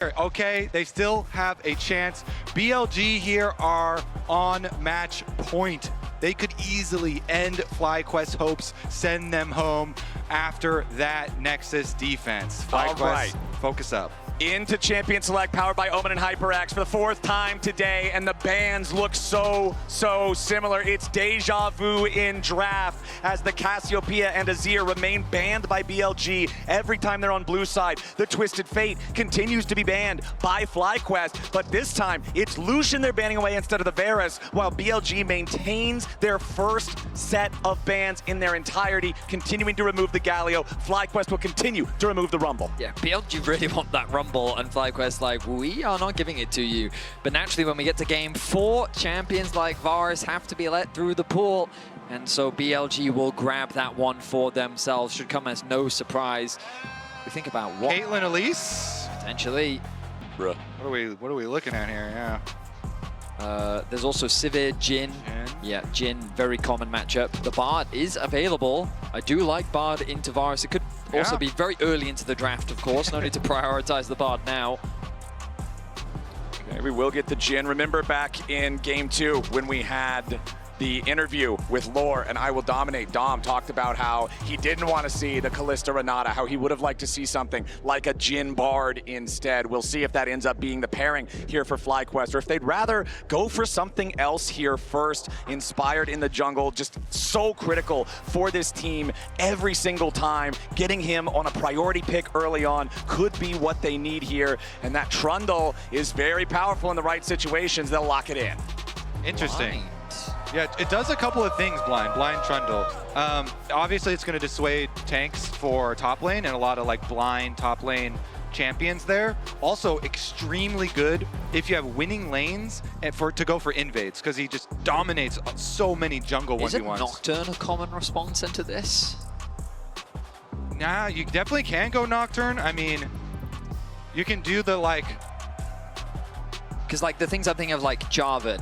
Okay, they still have a chance. BLG here are on match point. They could easily end FlyQuest hopes, send them home after that Nexus defense. FlyQuest, right. Focus up. Into Champion Select, powered by Omen and HyperX for the 4th time today, and the bans look so similar. It's deja vu in draft as the Cassiopeia and Azir remain banned by BLG every time they're on blue side. The Twisted Fate continues to be banned by FlyQuest, but this time it's Lucian they're banning away instead of the Varus, while BLG maintains their first set of bans in their entirety, continuing to remove the Galio. FlyQuest will continue to remove the Rumble. Yeah, BLG really want that Rumble, and FlyQuest like, we are not giving it to you. But naturally, when we get to game 4, champions like Varus have to be let through the pool, and so BLG will grab that one for themselves. Should come as no surprise. We think about what Caitlyn Elise. potentially. What are we looking at here? Yeah. There's also Sivir, Jhin. Yeah, Jhin, very common matchup. The Bard is available. I do like Bard into Varus. It could also be very early into the draft, of course. No need to prioritize the Bard now. Okay, we will get the Jhin. Remember back in game 2 when we had the interview with Lore and I Will Dominate. Dom talked about how he didn't want to see the Kalista Renata, how he would have liked to see something like a Jhin Bard instead. We'll see if that ends up being the pairing here for FlyQuest, or if they'd rather go for something else here first. Inspired in the jungle, just so critical for this team every single time. Getting him on a priority pick early on could be what they need here, and that Trundle is very powerful in the right situations. They'll lock it in. Interesting. Yeah, it does a couple of things, Blind Trundle. Obviously, it's going to dissuade tanks for top lane and a lot of like blind top lane champions there. Also, extremely good if you have winning lanes and to go for invades, because he just dominates so many jungle 1v1s. Isn't Nocturne a common response into this? Nah, you definitely can go Nocturne. I mean, you can do the like... Because like the things I'm thinking of, like Jarvan.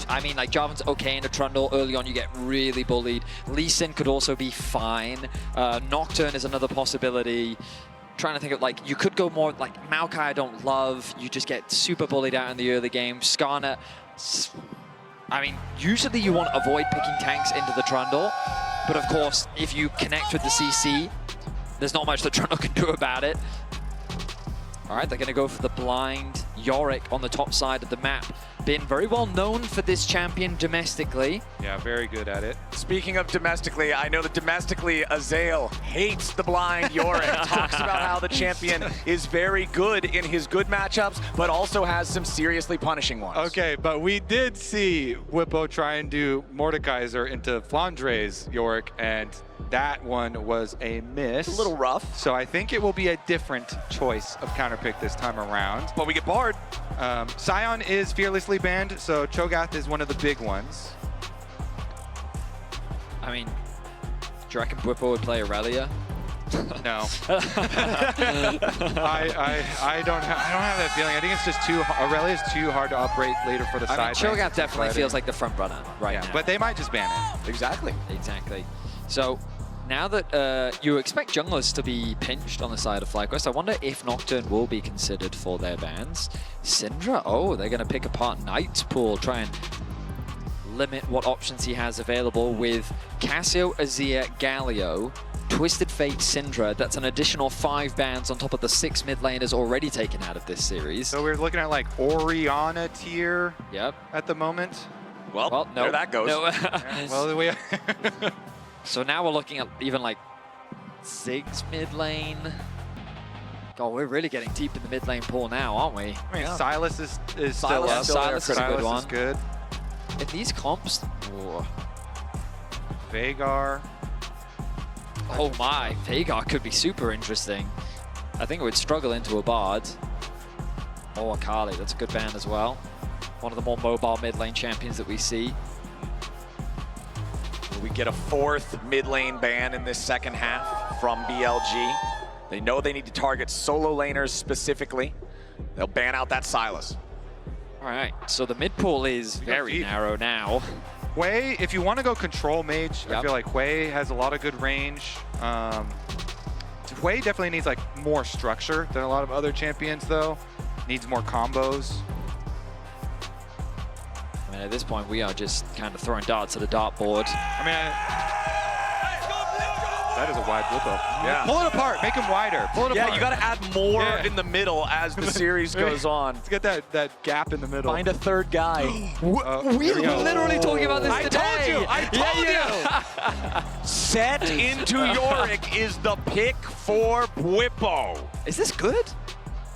I mean, like, Jarvan's okay in a Trundle. Early on, you get really bullied. Lee Sin could also be fine. Nocturne is another possibility. Trying to think of, like, you could go more, like, Maokai I don't love. You just get super bullied out in the early game. Skarner, I mean, usually you want to avoid picking tanks into the Trundle. But, of course, if you connect with the CC, there's not much the Trundle can do about it. All right, they're going to go for the blind Yorick on the top side of the map. Been very well known for this champion domestically. Yeah, very good at it. Speaking of domestically, I know that domestically, Azael hates the blind Yorick. Talks about how the champion is very good in his good matchups, but also has some seriously punishing ones. Okay, but we did see Whippo try and do Mordekaiser into Flandre's Yorick, and that one was a miss. It's a little rough. So I think it will be a different choice of counterpick this time around. But we get Bard. Sion is fearlessly banned, so Cho'Gath is one of the big ones. I mean, do you reckon Whippo would play Aurelia? No. I don't have that feeling. I think it's just Aurelia is too hard to operate later for the side. I mean, Cho'Gath definitely feels like the front runner right now. But they might just ban it. Exactly. Exactly. So now that you expect junglers to be pinched on the side of FlyQuest, I wonder if Nocturne will be considered for their bans. Syndra, oh, they're going to pick apart Knight's pool, try and limit what options he has available with Cassio, Azir, Galio, Twisted Fate, Syndra. That's an additional 5 bans on top of the 6 mid laners already taken out of this series. So we're looking at like Orianna tier at the moment. Well no. There that goes. No. Yeah, well, we So now we're looking at even like Ziggs mid lane. God, we're really getting deep in the mid lane pool now, aren't we? I mean, Silas is still up. Silas is a good one. Is good. In these comps, Veigar. oh my, Veigar could be super interesting. I think it would struggle into a Bard. Oh, Akali, that's a good ban as well. One of the more mobile mid lane champions that we see. We get a 4th mid lane ban in this second half from BLG. They know they need to target solo laners specifically. They'll ban out that Silas. All right, so the mid pool is very narrow now. Hui, if you want to go control mage, I feel like Hui has a lot of good range. Hui definitely needs like more structure than a lot of other champions though. needs more combos. I mean, at this point, we are just kind of throwing darts at a dartboard. I mean, that is a wide Whippo. Yeah. Pull it apart, make him wider. Pull it apart. Yeah, you got to add more in the middle as the series goes on. Let's get that gap in the middle. Find a third guy. We were literally talking about this today. I told you. Set into Yorick is the pick for Whippo. Is this good?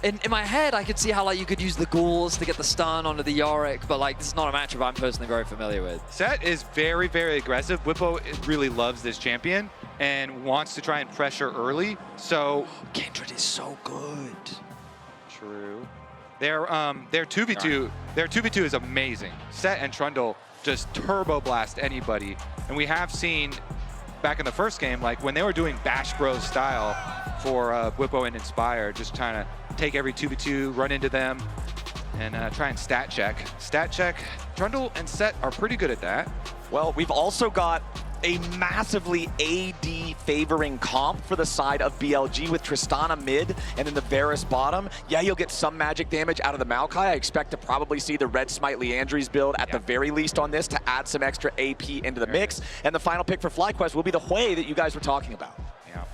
In my head, I could see how like you could use the ghouls to get the stun onto the Yorick, but like this is not a matchup I'm personally very familiar with. Set is very, very aggressive. Whippo really loves this champion and wants to try and pressure early. So Kindred is so good. True. Their 2v2, their 2v2 is amazing. Set and Trundle just turbo blast anybody, and we have seen back in the first game, like when they were doing Bash Bros style for Whippo and Inspire, just trying to take every 2v2, run into them, and try and stat check. Stat check, Trundle and Set are pretty good at that. Well, we've also got a massively AD favoring comp for the side of BLG with Tristana mid and then the Varus bottom. Yeah, you'll get some magic damage out of the Maokai. I expect to probably see the Red Smite Leandry's build at the very least on this to add some extra AP into the mix. And the final pick for FlyQuest will be the Hui that you guys were talking about. Yeah.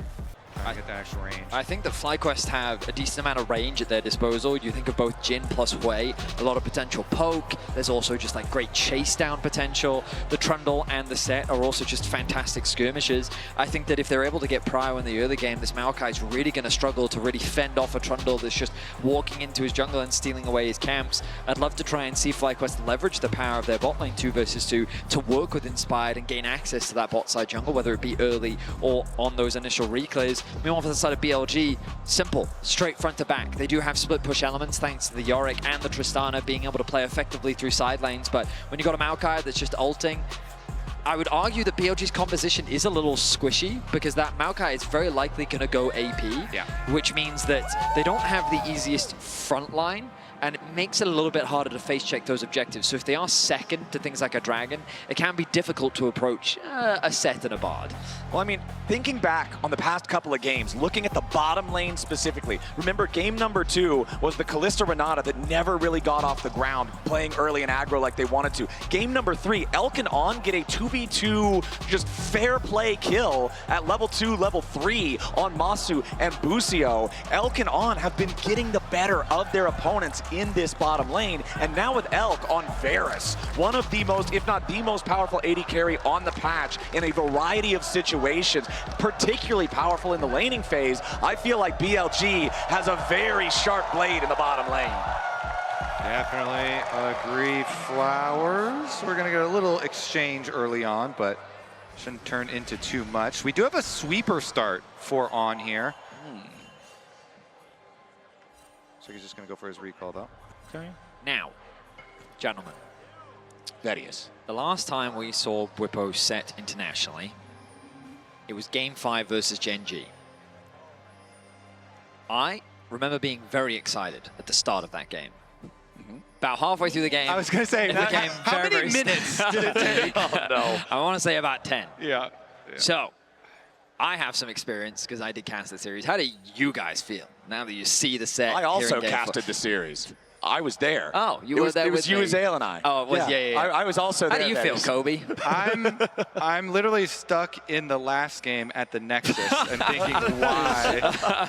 Trying to get that extra range. I think that FlyQuest have a decent amount of range at their disposal. You think of both Jin plus Hui, a lot of potential poke. There's also just like great chase down potential. The Trundle and the Set are also just fantastic skirmishers. I think that if they're able to get Prio in the early game, this Maokai is really going to struggle to really fend off a Trundle that's just walking into his jungle and stealing away his camps. I'd love to try and see FlyQuest leverage the power of their bot lane 2 versus 2 to work with Inspired and gain access to that bot side jungle, whether it be early or on those initial reclays. Meanwhile, for the side of BLG, simple, straight front to back. They do have split push elements thanks to the Yorick and the Tristana being able to play effectively through side lanes, but when you got a Maokai that's just ulting, I would argue that BLG's composition is a little squishy because that Maokai is very likely going to go AP, which means that they don't have the easiest front line, and it makes it a little bit harder to face check those objectives. So if they are second to things like a Dragon, it can be difficult to approach a Set and a Bard. Well, I mean, thinking back on the past couple of games, looking at the bottom lane specifically, remember game number 2 was the Kalista Renata that never really got off the ground, playing early and aggro like they wanted to. Game number 3, Elk and On get a 2v2 just fair play kill at level 2, level 3 on Masu and Busio. Elk and On have been getting the better of their opponents in this bottom lane, and now with Elk on Varus, one of the most, if not the most powerful AD carry on the patch in a variety of situations, particularly powerful in the laning phase, I feel like BLG has a very sharp blade in the bottom lane. Definitely agree, Flowers. We're gonna get a little exchange early on, but shouldn't turn into too much. We do have a sweeper start for On here. So he's just gonna go for his recall though. Okay. Now, gentlemen. That is. The last time we saw Whippo Set internationally, it was Game 5 versus Gen G. I remember being very excited at the start of that game. About halfway through the game, I was gonna say, it became how very, many very minutes did it take? Oh no. I want to say about 10. Yeah. So, I have some experience because I did cast the series. How do you guys feel now that you see the set? I also here in casted the series. I was there. Oh, you were there It was with you, me. Azale, and I. Oh, it was, yeah. I was also there. How do you feel, Kobe? I'm literally stuck in the last game at the Nexus and thinking, why?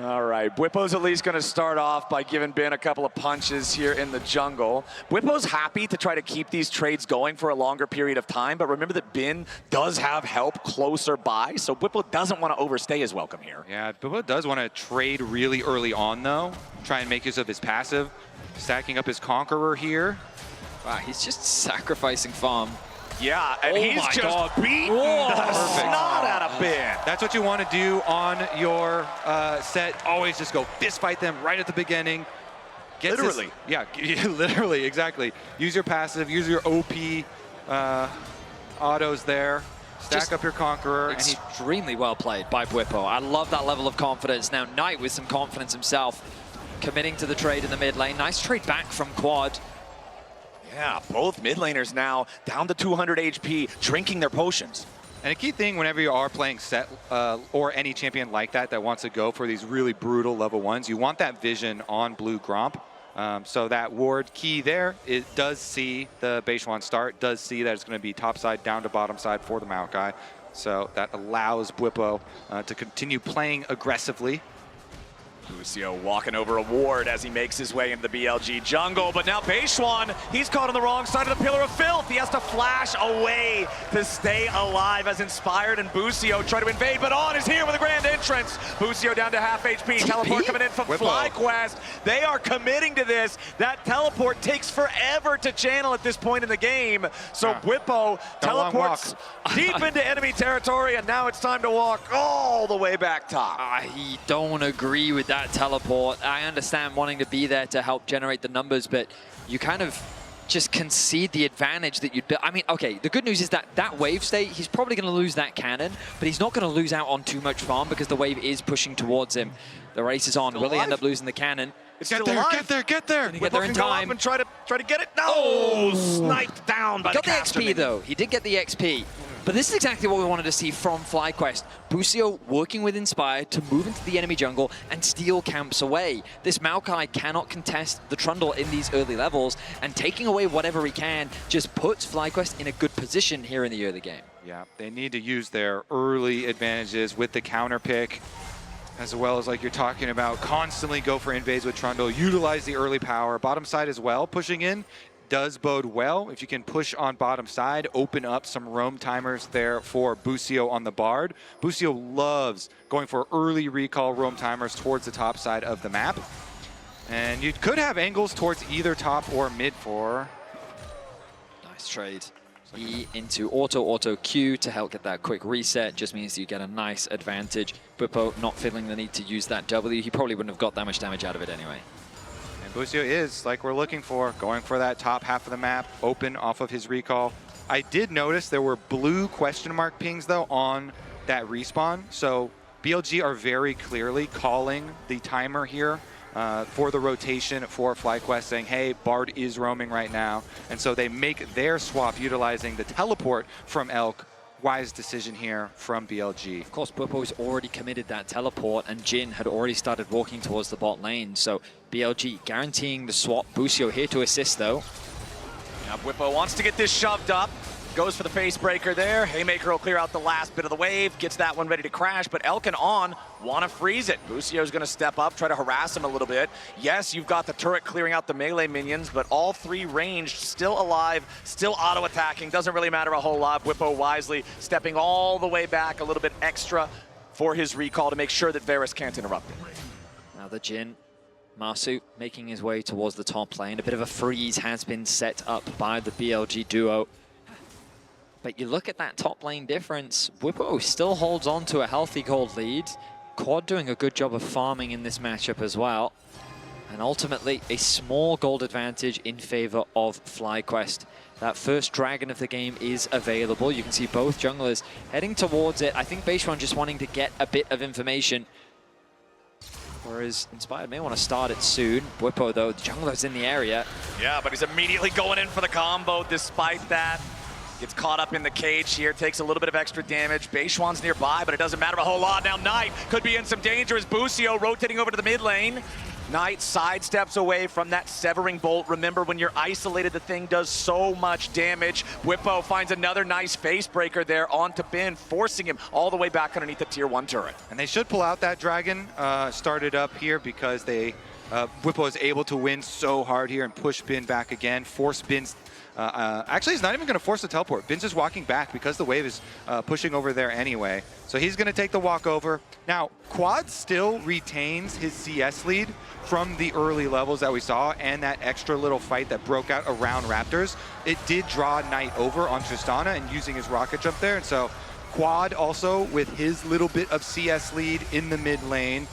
All right, Whippo's at least going to start off by giving Ben a couple of punches here in the jungle. Whippo's happy to try to keep these trades going for a longer period of time, but remember that Ben does have help closer by, so Whippo doesn't want to overstay his welcome here. Yeah, Whippo does want to trade really early on, though. Try and make use of his passive. Stacking up his Conqueror here. Wow, he's just sacrificing farm. Yeah, and he's my just God. beating the snot out of Ben. That's what you want to do on your set. Always just go fist fight them right at the beginning. Literally. Yeah, literally, exactly. Use your passive, use your OP autos there. Stack up your Conqueror. Extremely well played by Whippo. I love that level of confidence. Now, Knight with some confidence himself, committing to the trade in the mid lane. Nice trade back from Quad. Yeah, both mid laners now down to 200 HP, drinking their potions. And a key thing whenever you are playing set or any champion like that wants to go for these really brutal level 1s, you want that vision on blue Gromp. So that ward key there, it does see the Beishuan start, does see that it's going to be top side down to bottom side for the Maokai. So that allows Bwipo to continue playing aggressively. Busio walking over a ward as he makes his way into the BLG jungle, but now Beishuan, he's caught on the wrong side of the Pillar of Filth. He has to flash away to stay alive as Inspired and Busio try to invade, but On is here with a grand entrance. Busio down to half HP, teleport coming in from FlyQuest. They are committing to this. That teleport takes forever to channel at this point in the game, so Bwipo teleports deep into enemy territory, and now it's time to walk all the way back top. I don't agree with that teleport. I understand wanting to be there to help generate the numbers, but you kind of just concede the advantage that you'd build. I mean, okay, the good news is that that wave state, he's probably going to lose that cannon, but he's not going to lose out on too much farm because the wave is pushing towards him. The race is on. Will he end up losing the cannon? Get there, get there, get there! Get there in time. And try to get it. No! Sniped down by the XP though. He did get the XP. But this is exactly what we wanted to see from FlyQuest. Busio working with Inspired to move into the enemy jungle and steal camps away. This Maokai cannot contest the Trundle in these early levels, and taking away whatever he can just puts FlyQuest in a good position here in the early game. Yeah, they need to use their early advantages with the counter pick, as well as, like you're talking about, constantly go for invades with Trundle, utilize the early power. Bottom side as well, pushing in does bode well. If you can push on bottom side, open up some roam timers there for Busio on the Bard. Busio loves going for early recall roam timers towards the top side of the map. And you could have angles towards either top or mid for. Nice trade. E into auto Q to help get that quick reset just means you get a nice advantage. Bwipo not feeling the need to use that W. He probably wouldn't have got that much damage out of it anyway. And Busio is, like we're looking for, going for that top half of the map, open off of his recall. I did notice there were blue question mark pings though on that respawn. So BLG are very clearly calling the timer here for the rotation for FlyQuest, saying, hey, Bard is roaming right now. And so they make their swap utilizing the teleport from Elk. Wise decision here from BLG. Of course, Bwipo's already committed that teleport, and Jin had already started walking towards the bot lane. So BLG guaranteeing the swap. Busio here to assist, though. Now Bwipo wants to get this shoved up. Goes for the face breaker there. Haymaker will clear out the last bit of the wave, gets that one ready to crash, but Elk and On want to freeze it. Busio's going to step up, try to harass him a little bit. Yes, you've got the turret clearing out the melee minions, but all three ranged, still alive, still auto-attacking. Doesn't really matter a whole lot. Bwipo wisely stepping all the way back, a little bit extra for his recall to make sure that Varus can't interrupt him. Now the Jin. Masu making his way towards the top lane. A bit of a freeze has been set up by the BLG duo. But you look at that top lane difference, Bwipo still holds on to a healthy gold lead. Quad doing a good job of farming in this matchup as well. And ultimately, a small gold advantage in favor of FlyQuest. That first dragon of the game is available. You can see both junglers heading towards it. I think Beishuan just wanting to get a bit of information. Whereas Inspired may want to start it soon. Bwipo, though, the jungler's in the area. Yeah, but he's immediately going in for the combo despite that. Gets caught up in the cage here, takes a little bit of extra damage. Beishuan's nearby, but it doesn't matter a whole lot. Now Knight could be in some danger as Busio rotating over to the mid lane. Knight sidesteps away from that severing bolt. Remember, when you're isolated, the thing does so much damage. Bwipo finds another nice face breaker there onto Bin, forcing him all the way back underneath the tier 1 turret. And they should pull out that dragon started up here because they Bwipo is able to win so hard here and push Bin back again, force Bin's actually, he's not even going to force the teleport. Bin's just walking back because the wave is pushing over there anyway. So he's going to take the walk over. Now, Quad still retains his CS lead from the early levels that we saw and that extra little fight that broke out around Raptors. It did draw Knight over on Tristana and using his rocket jump there. And so Quad also with his little bit of CS lead in the mid lane.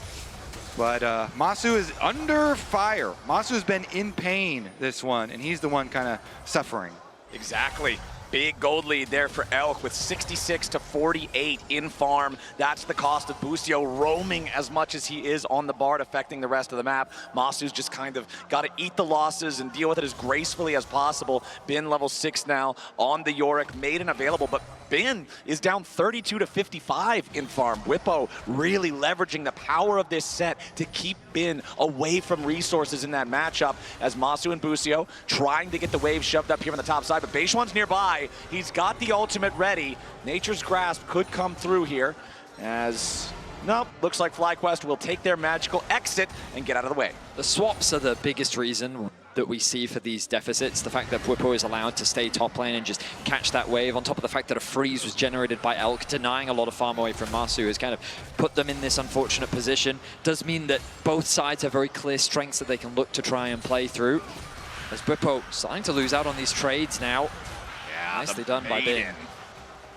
But Masu is under fire. Masu has been in pain this one, and he's the one kind of suffering. Exactly. Big gold lead there for Elk with 66 to 48 in farm. That's the cost of Busio roaming as much as he is on the board, affecting the rest of the map. Masu's just kind of got to eat the losses and deal with it as gracefully as possible. Bin level 6 now on the Yorick, Maiden available, but Bin is down 32 to 55 in farm. Whippo really leveraging the power of this set to keep Bin away from resources in that matchup as Masu and Busio trying to get the wave shoved up here on the top side, but Beishuan's nearby. He's got the ultimate ready. Nature's Grasp could come through here as, nope, looks like FlyQuest will take their magical exit and get out of the way. The swaps are the biggest reason that we see for these deficits. The fact that Whippo is allowed to stay top lane and just catch that wave, on top of the fact that a freeze was generated by Elk, denying a lot of farm away from Masu, has kind of put them in this unfortunate position. Does mean that both sides have very clear strengths that they can look to try and play through. As Whippo starting to lose out on these trades now. Yeah, nicely done by Bin.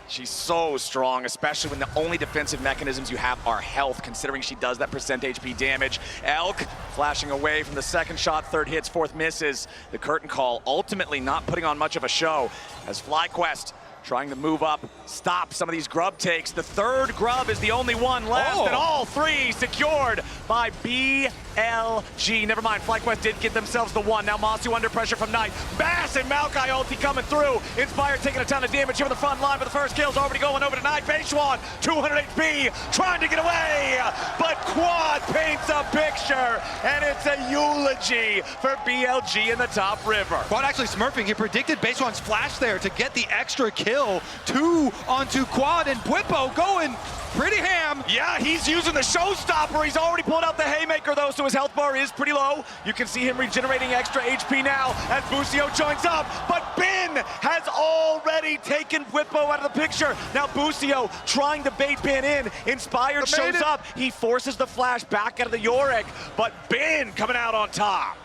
She's so strong, especially when the only defensive mechanisms you have are health, considering she does that percent HP damage. Elk flashing away from the second shot, third hits, fourth misses. The curtain call ultimately not putting on much of a show as FlyQuest trying to move up, stop some of these grub takes. The third grub is the only one left, and all three secured by BLG. Never mind, FlyQuest did get themselves the one. Now Masu under pressure from Knight. Bass and Maokai ulti coming through. Inspire taking a ton of damage here on the front line, but the first kill's already going over to Knight. Beishuan, 200 HP, trying to get away, but Quad paints a picture, and it's a eulogy for BLG in the top river. Quad actually smurfing. He predicted Beishuan's flash there to get the extra kill. 2 onto Quad, and Whippo going pretty ham. Yeah, he's using the showstopper. He's already pulled out the haymaker, though, so his health bar is pretty low. You can see him regenerating extra HP now as Busio joins up, but Bin has already taken Whippo out of the picture. Now Busio trying to bait Bin in. Inspired shows up. He forces the flash back out of the Yorick, but Bin coming out on top.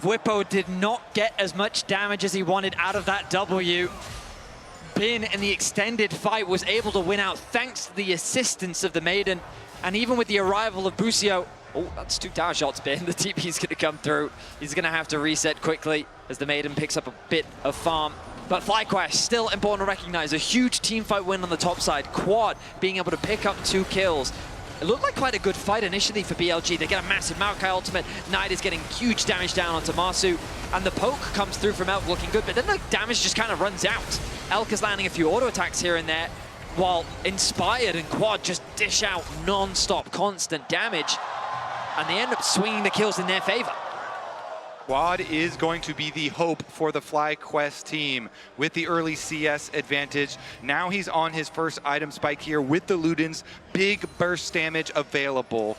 Whippo did not get as much damage as he wanted out of that W. Bin in the extended fight was able to win out thanks to the assistance of the Maiden, and even with the arrival of Busio, oh, that's 2 tower shots, Bin. The TP's gonna come through. He's gonna have to reset quickly as the Maiden picks up a bit of farm. But FlyQuest, still important to recognize, a huge team fight win on the top side. Quad being able to pick up 2 kills. It looked like quite a good fight initially for BLG. They get a massive Maokai ultimate. Knight is getting huge damage down onto Masu. And the poke comes through from Elk looking good, but then the damage just kind of runs out. Elk is landing a few auto attacks here and there, while Inspired and Quad just dish out non-stop, constant damage. And they end up swinging the kills in their favor. Quad is going to be the hope for the FlyQuest team with the early CS advantage. Now he's on his first item spike here with the Ludens. Big burst damage available.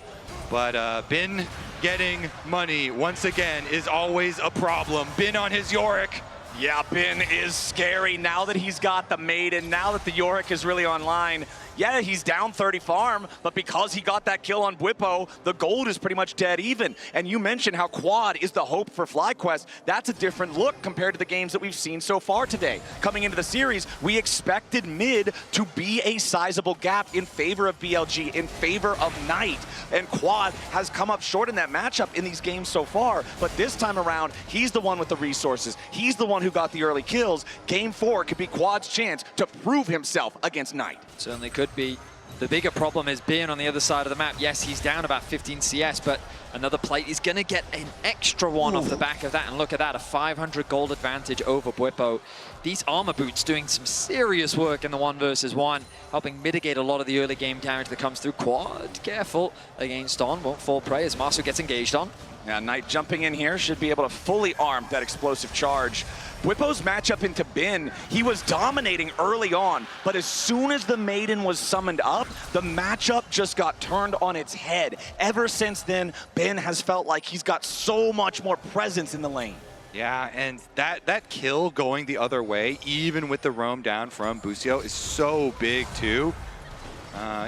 But Bin getting money once again is always a problem. Bin on his Yorick. Yeah, Bin is scary now that he's got the Maiden, now that the Yorick is really online. Yeah, he's down 30 farm, but because he got that kill on Whippo, the gold is pretty much dead even. And you mentioned how Quad is the hope for FlyQuest. That's a different look compared to the games that we've seen so far today. Coming into the series, we expected mid to be a sizable gap in favor of BLG, in favor of Knight. And Quad has come up short in that matchup in these games so far, but this time around, he's the one with the resources. He's the one who got the early kills. Game 4 could be Quad's chance to prove himself against Knight. Certainly could be. The bigger problem is being on the other side of the map. Yes, he's down about 15 CS, but another plate is going to get an extra one off the back of that. And look at that, a 500 gold advantage over Whippo. These armor boots doing some serious work in the 1 versus 1, helping mitigate a lot of the early game damage that comes through. Quad, careful against On, won't fall prey as Masu gets engaged on. Yeah, Knight jumping in here should be able to fully arm that explosive charge. Whippo's matchup into Bin, he was dominating early on, but as soon as the Maiden was summoned up, the matchup just got turned on its head. Ever since then, Bin has felt like he's got so much more presence in the lane. Yeah, and that kill going the other way, even with the roam down from Busio, is so big too.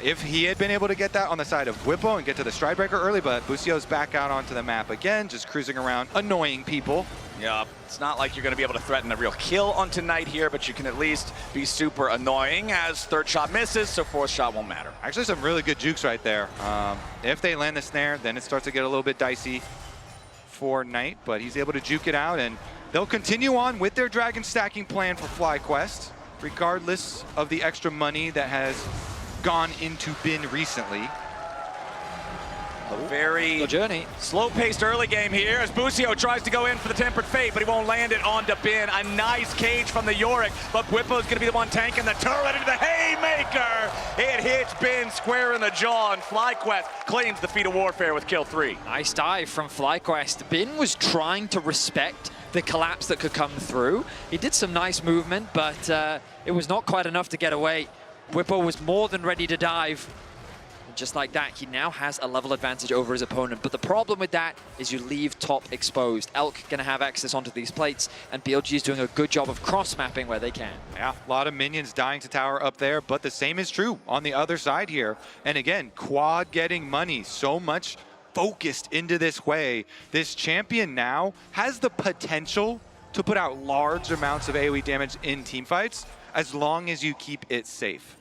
If he had been able to get that on the side of Whippo and get to the Stridebreaker early, but Busio's back out onto the map again, just cruising around, annoying people. Yeah, it's not like you're going to be able to threaten a real kill on tonight here, but you can at least be super annoying as third shot misses, so fourth shot won't matter. Actually, some really good jukes right there. If they land the snare, then it starts to get a little bit dicey for Knight, but he's able to juke it out, and they'll continue on with their dragon stacking plan for FlyQuest. regardless of the extra money that has gone into Bin recently. A very Good journey. slow-paced early game here as Busio tries to go in for the Tempered Fate, but he won't land it onto Bin. A nice cage from the Yorick, but Bwipo's going to be the one tanking the turret into the haymaker. It hits Bin square in the jaw, and FlyQuest claims the feat of warfare with kill 3. Nice dive from FlyQuest. Bin was trying to respect the collapse that could come through. He did some nice movement, but it was not quite enough to get away. Bwipo was more than ready to dive. Just like that, he now has a level advantage over his opponent. But the problem with that is you leave top exposed. Elk going to have access onto these plates, and BLG is doing a good job of cross-mapping where they can. Yeah, a lot of minions dying to tower up there, but the same is true on the other side here. And again, Quad getting money, so much focused into this way. This champion now has the potential to put out large amounts of AoE damage in teamfights as long as you keep it safe.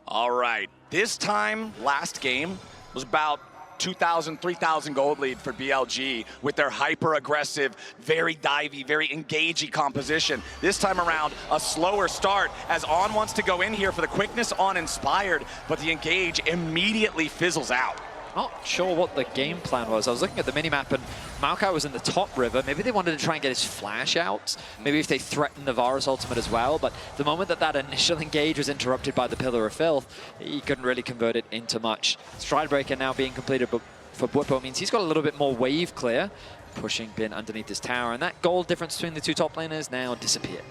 All right, this time, last game, was about 2,000, 3,000 gold lead for BLG with their hyper-aggressive, very divey, very engagey composition. This time around, a slower start as On wants to go in here for the quickness on Inspired, but the engage immediately fizzles out. Not sure what the game plan was. I was looking at the minimap and Maokai was in the top river. Maybe they wanted to try and get his flash out. Maybe if they threatened the Varus ultimate as well. But the moment that initial engage was interrupted by the Pillar of Filth, he couldn't really convert it into much. Stridebreaker now being completed for Bwipo means he's got a little bit more wave clear, pushing Bin underneath his tower. And that gold difference between the two top laners now disappeared.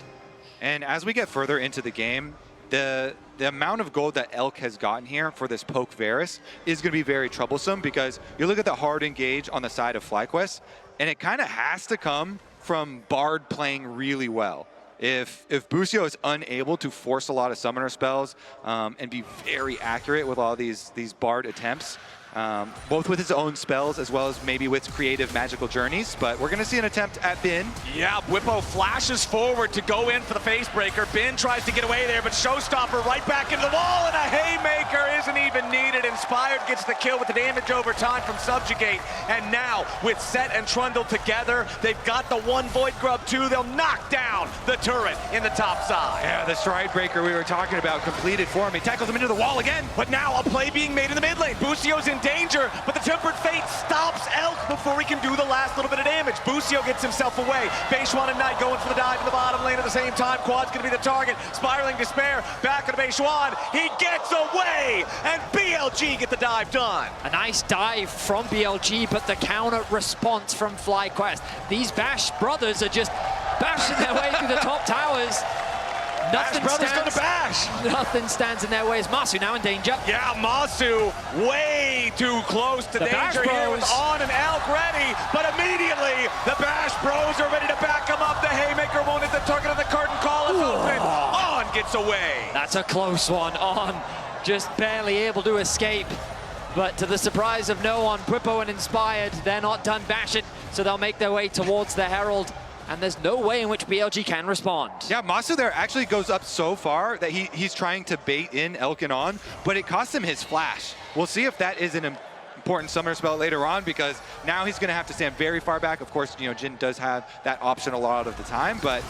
And as we get further into the game, the amount of gold that Elk has gotten here for this poke Varus is going to be very troublesome, because you look at the hard engage on the side of FlyQuest, and it kind of has to come from Bard playing really well. If Busio is unable to force a lot of summoner spells and be very accurate with all these Bard attempts, both with his own spells as well as maybe with creative magical journeys, but we're going to see an attempt at Bin. Yeah, Bwipo flashes forward to go in for the facebreaker. Bin tries to get away there, but Showstopper right back into the wall, and a haymaker isn't even needed. Inspired gets the kill with the damage over time from Subjugate, and now with Set and Trundle together, they've got the one Void Grub too. They'll knock down the turret in the top side. Yeah, the Stridebreaker we were talking about completed for him. He tackles him into the wall again. But now a play being made in the mid lane. Busio's in danger, but the Tempered Fate stops Elk before he can do the last little bit of damage. Busio gets himself away. Beishwan and Knight going for the dive in the bottom lane at the same time. Quad's gonna be the target. Spiraling Despair, back into Beishwan. He gets away, and BLG get the dive done. A nice dive from BLG, but the counter response from FlyQuest. These Bash brothers are just bashing their way through the top towers. Nothing stands in their way as Masu now in danger. Yeah, Masu way too close to danger here with On and Elk ready, but immediately the Bash Bros are ready to back him up. The haymaker won't hit the target of the curtain call is open. On gets away. That's a close one. On just barely able to escape. But to the surprise of no one, Bwipo and Inspired, they're not done bashing, so they'll make their way towards the Herald. And there's no way in which BLG can respond. Yeah, Masu there actually goes up so far that he's trying to bait in Elk and On, but it costs him his flash. We'll see if that is an important summoner spell later on, because now he's going to have to stand very far back. Of course, you know, Jhin does have that option a lot of the time, but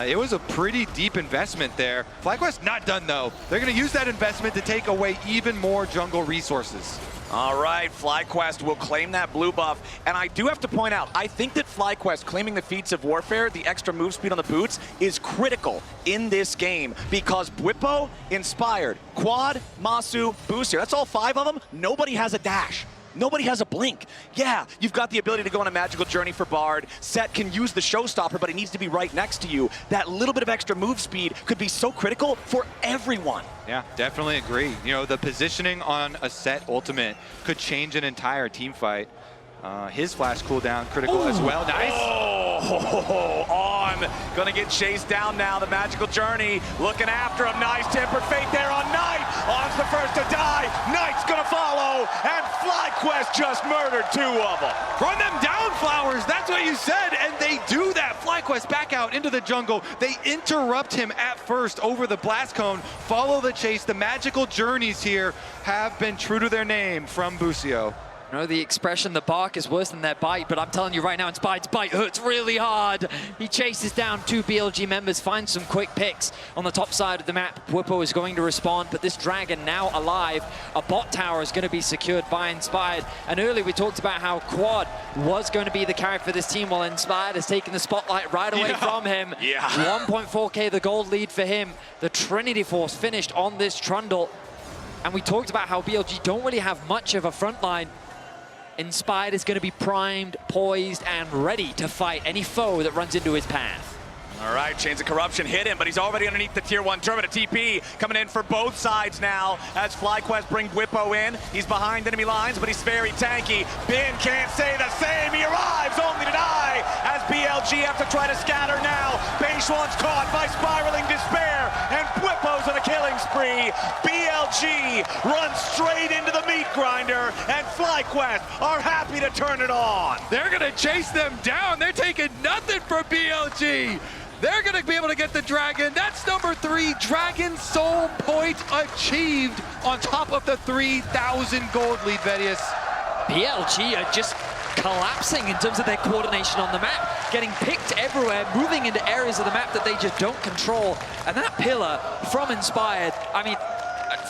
it was a pretty deep investment there. FlyQuest not done though. They're going to use that investment to take away even more jungle resources. All right, FlyQuest will claim that blue buff. And I do have to point out, I think that FlyQuest claiming the feats of warfare, the extra move speed on the boots, is critical in this game, because Bwipo, Inspired, Quad, Masu, Busio, that's all 5 of them. Nobody has a dash. Nobody has a blink. Yeah, you've got the ability to go on a magical journey for Bard. Set can use the Showstopper, but it needs to be right next to you. That little bit of extra move speed could be so critical for everyone. Yeah, definitely agree. You know, the positioning on a Set ultimate could change an entire team fight. His flash cooldown critical as well. Nice. Oh, On gonna get chased down now. The magical journey looking after him. Nice Tempered Fate there on Knight. On's the first to die. Knight's gonna follow, and FlyQuest just murdered 2 of them. Run them down, Flowers. That's what you said, and they do that. FlyQuest back out into the jungle. They interrupt him at first over the blast cone, follow the chase. The magical journeys here have been true to their name from Busio. No, the expression, the bark is worse than their bite, but I'm telling you right now, Inspired's bite hurts really hard. He chases down 2 BLG members, finds some quick picks on the top side of the map. Bwipo is going to respond, but this Dragon now alive. A bot tower is going to be secured by Inspired. And earlier we talked about how Quad was going to be the carry for this team, while Inspired has taken the spotlight right away from him. 1.4k the gold lead for him. The Trinity Force finished on this Trundle. And we talked about how BLG don't really have much of a front line. Inspired is going to be primed, poised, and ready to fight any foe that runs into his path. All right, Chains of Corruption hit him, but he's already underneath the Tier 1 turret. A TP coming in for both sides now as FlyQuest bring Bwipo in. He's behind enemy lines, but he's very tanky. Bin can't say the same. He arrives only to die as BLG have to try to scatter now. Beishuan's caught by spiraling despair, and Bwipo's on a killing spree. BLG runs straight into the meat grinder, and FlyQuest are happy to turn it on. They're going to chase them down. They're taking nothing from BLG. They're going to be able to get the Dragon. That's number 3 Dragon Soul Point achieved on top of the 3,000 gold lead, Vedius. BLG are just collapsing in terms of their coordination on the map, getting picked everywhere, moving into areas of the map that they just don't control. And that pillar from Inspired, I mean,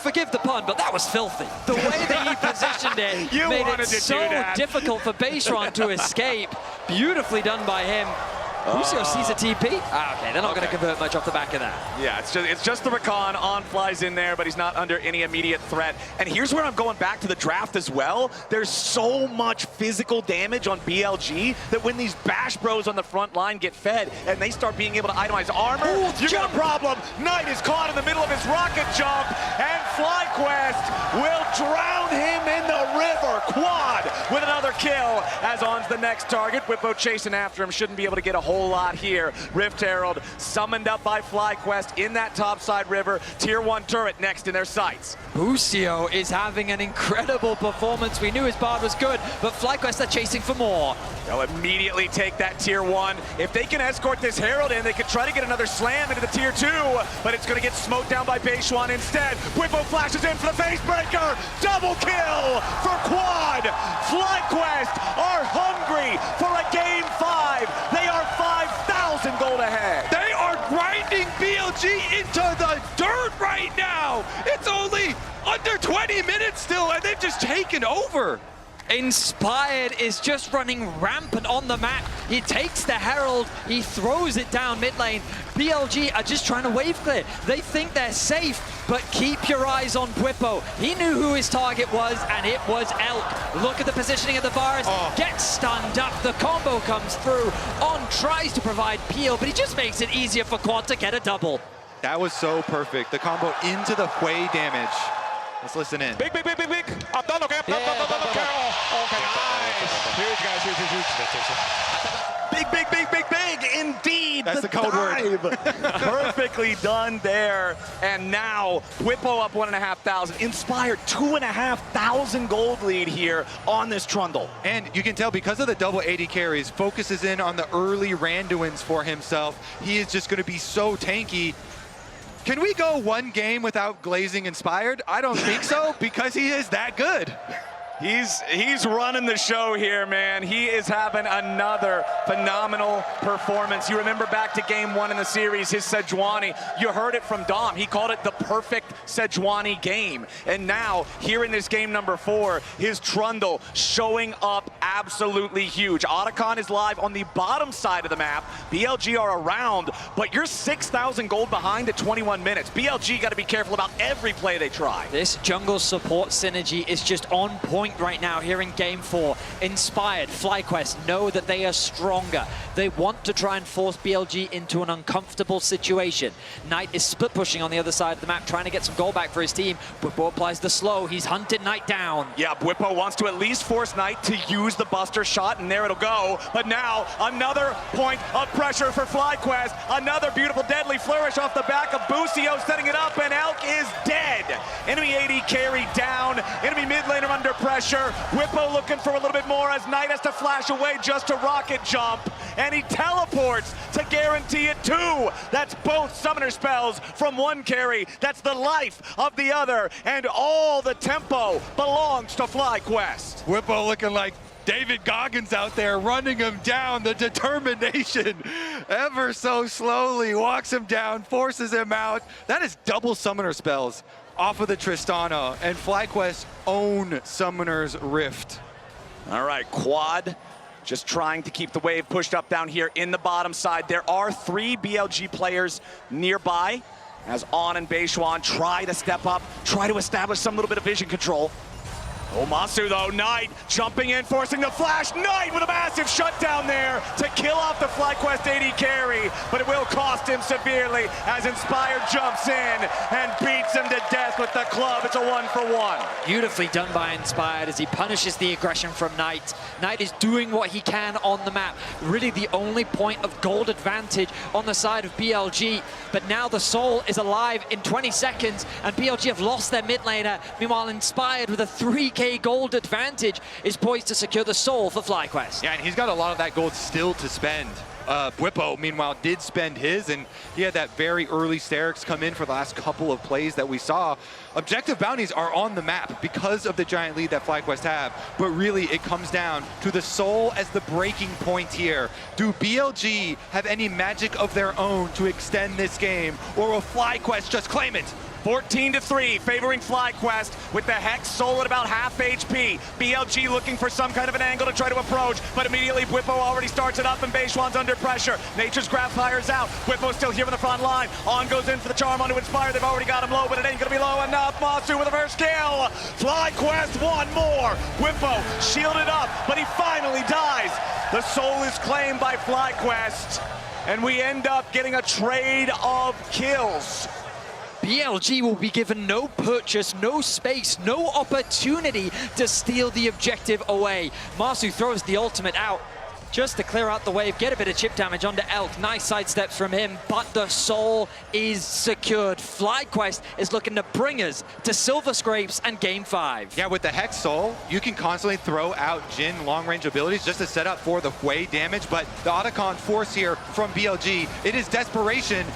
forgive the pun, but that was filthy. The way that he positioned it made it so difficult for Beishuan to escape. Beautifully done by him. Lucio sees a TP. Okay, they're not going to convert much off the back of that. Yeah, it's just the Rakan on flies in there, but he's not under any immediate threat. And here's where I'm going back to the draft as well. There's so much physical damage on BLG that when these Bash Bros on the front line get fed and they start being able to itemize armor, you got a problem. Knight is caught in the middle of his rocket jump, and FlyQuest will drown him in the river. Quad with another kill as on's the next target. Bwipo chasing after him, shouldn't be able to get a whole lot here. Rift Herald summoned up by FlyQuest in that topside river. Tier 1 turret next in their sights. Lucio is having an incredible performance. We knew his bard was good, but FlyQuest are chasing for more. They'll immediately take that Tier 1. If they can escort this Herald in, they could try to get another slam into the Tier 2, but it's going to get smoked down by Beishuan instead. Bwipo flashes in for the facebreaker. Double kill for Quad. FlyQuest are hungry for a Game 5. They are 5,000 gold ahead. They are grinding BLG into the dirt right now. It's only under 20 minutes still, and they've just taken over. Inspired is just running rampant on the map. He takes the Herald, he throws it down mid lane. BLG are just trying to wave clear. They think they're safe, but keep your eyes on Bwipo. He knew who his target was, and it was Elk. Look at the positioning of the bars. Gets stunned up. The combo comes through. On tries to provide peel, but he just makes it easier for Quad to get a double. That was so perfect. The combo into the Hui damage. Let's listen in. Big. Up, double kill. Okay, nice. Huge, guys, huge. Big. Indeed. That's the code word. Perfectly done there. And now, Bwipo up 1,500. Inspired 2,500 gold lead here on this Trundle. And you can tell because of the double 80 carries, focuses in on the early Randuins for himself. He is just going to be so tanky. Can we go one game without glazing Inspired? I don't think so, because he is that good. He's running the show here, man. He is having another phenomenal performance. You remember back to Game 1 in the series, his Sejuani. You heard it from Dom. He called it the perfect Sejuani game. And now, here in this game number 4, his Trundle showing up absolutely huge. Otacon is live on the bottom side of the map. BLG are around, but you're 6,000 gold behind at 21 minutes. BLG got to be careful about every play they try. This jungle support synergy is just on point right now here in Game 4. Inspired, FlyQuest know that they are stronger. They want to try and force BLG into an uncomfortable situation. Knight is split pushing on the other side of the map, trying to get some gold back for his team. Bwipo applies the slow. He's hunted Knight down. Yeah, Bwipo wants to at least force Knight to use the Buster shot, and there it'll go. But now, another point of pressure for FlyQuest. Another beautiful deadly flourish off the back of Busio, setting it up, and Elk is dead. Enemy 80 carry down. Enemy mid laner under pressure. Bwipo looking for a little bit more as Knight has to flash away just to rocket jump. and he teleports to guarantee it too. That's both summoner spells from one carry. That's the life of the other, and all the tempo belongs to FlyQuest. Whippo looking like David Goggins out there, running him down. The determination, ever so slowly, walks him down, forces him out. That is double summoner spells off of the Tristana, and FlyQuest own Summoner's Rift. All right, Quad just trying to keep the wave pushed up down here in the bottom side. There are 3 BLG players nearby as On and Beishuan try to step up, try to establish some little bit of vision control. Oh, Masu though, Knight jumping in, forcing the flash. Knight with a massive shutdown there to kill off the FlyQuest AD carry, but it will cost him severely as Inspired jumps in and beats him to death with the club. It's a 1-for-1. Beautifully done by Inspired as he punishes the aggression from Knight. Knight is doing what he can on the map. Really the only point of gold advantage on the side of BLG, but now the Soul is alive in 20 seconds and BLG have lost their mid laner. Meanwhile, Inspired with a 3K gold advantage is poised to secure the Soul for FlyQuest. Yeah, and he's got a lot of that gold still to spend. Whippo, meanwhile, did spend his, and he had that very early Sterix come in for the last couple of plays that we saw. Objective bounties are on the map because of the giant lead that FlyQuest have, but really it comes down to the Soul as the breaking point here. Do BLG have any magic of their own to extend this game, or will FlyQuest just claim it? 14-3, favoring FlyQuest with the Hex Soul at about half HP. BLG looking for some kind of an angle to try to approach, but immediately Whippo already starts it up and Beishuan's under pressure. Nature's Grab fires out. Whippo's still here on the front line. On goes in for the charm onto Inspire. They've already got him low, but it ain't gonna be low enough. Masu with a first kill. FlyQuest one more. Whippo shielded up, but he finally dies. The Soul is claimed by FlyQuest, and we end up getting a trade of kills. BLG will be given no purchase, no space, no opportunity to steal the objective away. Masu throws the ultimate out just to clear out the wave, get a bit of chip damage onto Elk. Nice sidesteps from him, but the Soul is secured. FlyQuest is looking to bring us to Silver Scrapes and Game 5. Yeah, with the Hex Soul, you can constantly throw out Jhin long-range abilities just to set up for the Hwei damage, but the Otacon force here from BLG, it is desperation.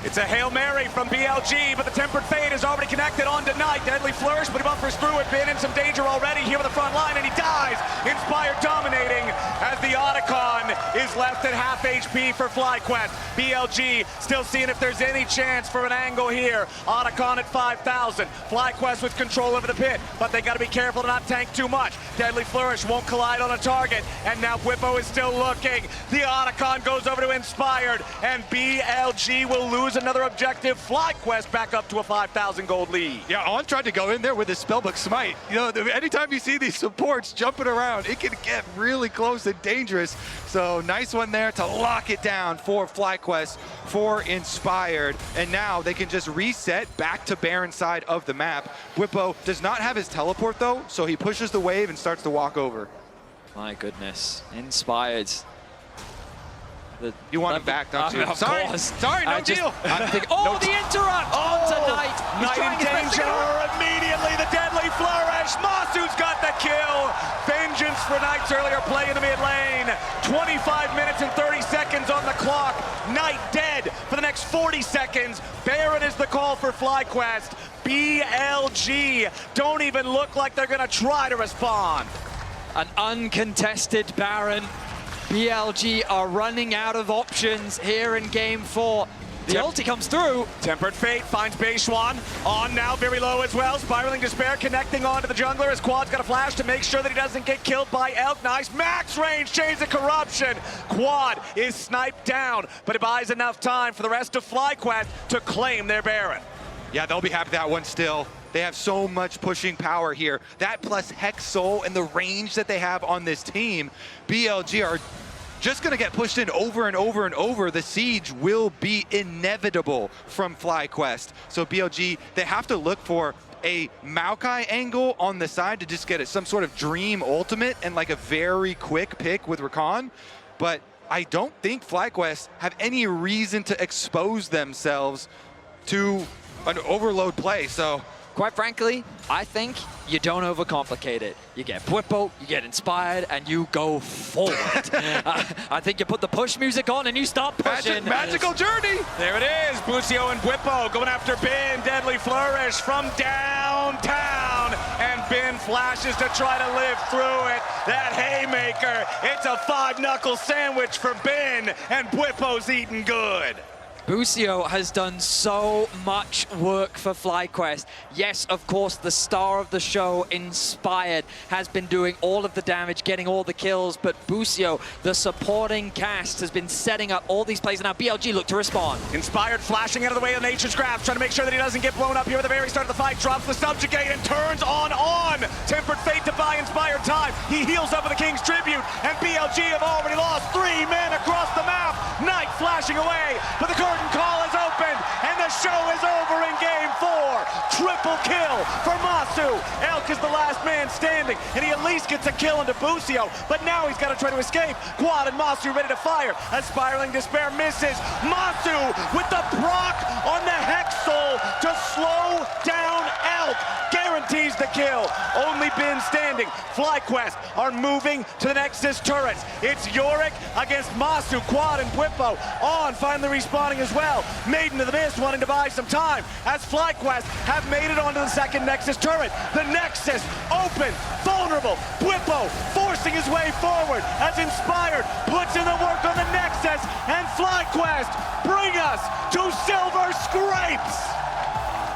It's a Hail Mary from BLG, but the Tempered Fate is already connected onto Knight. Deadly Flourish, but he buffers through it. Been in some danger already here on the front line, and he dies. Inspired dominating as the Otacon is left at half HP for FlyQuest. BLG still seeing if there's any chance for an angle here. Otacon at 5,000. FlyQuest with control over the pit, but they got to be careful to not tank too much. Deadly Flourish won't collide on a target, and now Whippo is still looking. The Otacon goes over to Inspired, and BLG will lose another objective. FlyQuest back up to a 5,000 gold lead. Yeah, On tried to go in there with his Spellbook Smite. You know, anytime you see these supports jumping around, it can get really close and dangerous. So nice one there to lock it down for FlyQuest, for Inspired. And now they can just reset back to Baron side of the map. Whippo does not have his teleport though, so he pushes the wave and starts to walk over. My goodness, Inspired. You want him back, don't you? Of Sorry, course. sorry, no deal. I'm thinking, oh, the interrupt onto Knight. He's Knight trying in his best to danger. get Immediately the Deadly Flourish. Masu's got the kill. Vengeance for Knight's earlier play in the mid lane. 25 minutes and 30 seconds on the clock. Knight dead for the next 40 seconds. Baron is the call for FlyQuest. BLG don't even look like they're gonna try to respond. An uncontested Baron. BLG are running out of options here in Game 4. The ulti comes through. Tempered Fate finds Beishuan. On now, very low as well. Spiraling Despair connecting onto the jungler as Quad's got a flash to make sure that he doesn't get killed by Elk. Nice max range, Chains of Corruption. Quad is sniped down, but it buys enough time for the rest of FlyQuest to claim their Baron. Yeah, they'll be happy with that one still. They have so much pushing power here. That plus Hex Soul and the range that they have on this team, BLG are just gonna get pushed in over and over and over. The siege will be inevitable from FlyQuest. So BLG, they have to look for a Maokai angle on the side to just get some sort of dream ultimate and like a very quick pick with Rakan. But I don't think FlyQuest have any reason to expose themselves to an overload play. So Quite frankly, I think you don't overcomplicate it. You get Bwipo, you get inspired, and you go forward. I think you put the push music on and you start pushing. Magical journey. There it is, Busio and Bwipo going after Bin. Deadly flourish from downtown. And Bin flashes to try to live through it. That haymaker, it's a 5-knuckle sandwich for Bin, and Bwipo's eating good. Busio has done so much work for FlyQuest. Yes, of course, the star of the show, Inspired, has been doing all of the damage, getting all the kills, but Busio, the supporting cast, has been setting up all these plays, and now BLG look to respond. Inspired flashing out of the way of Nature's Grasp, trying to make sure that he doesn't get blown up here at the very start of the fight. Drops the subjugate and turns on. Tempered Fate to buy Inspired time. He heals up with the King's Tribute, and BLG have already lost 3 men across the map. Knight flashing away, but the curtain call is opened, and the show is over in game 4. Triple kill for Masu. Elk is the last man standing, and he at least gets a kill into Busio, but now he's got to try to escape. Quad and Masu ready to fire as Spiraling Despair misses. Masu with the proc on the Hex Soul to slow down Elk. Guarantees the kill. Only Bin standing. FlyQuest are moving to the Nexus turrets. It's Yorick against Masu. Quad and Bwipo on finally respawning as well. Maiden of the Mist wanting to buy some time as FlyQuest have made it onto the second Nexus turret. The Nexus open, vulnerable. Bwipo forcing his way forward as Inspired puts in the work on the Nexus, and FlyQuest bring us to Silver Scrapes.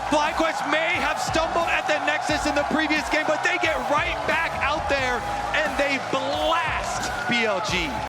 FlyQuest may have stumbled at the Nexus in the previous game, but they get right back out there and they blast BLG.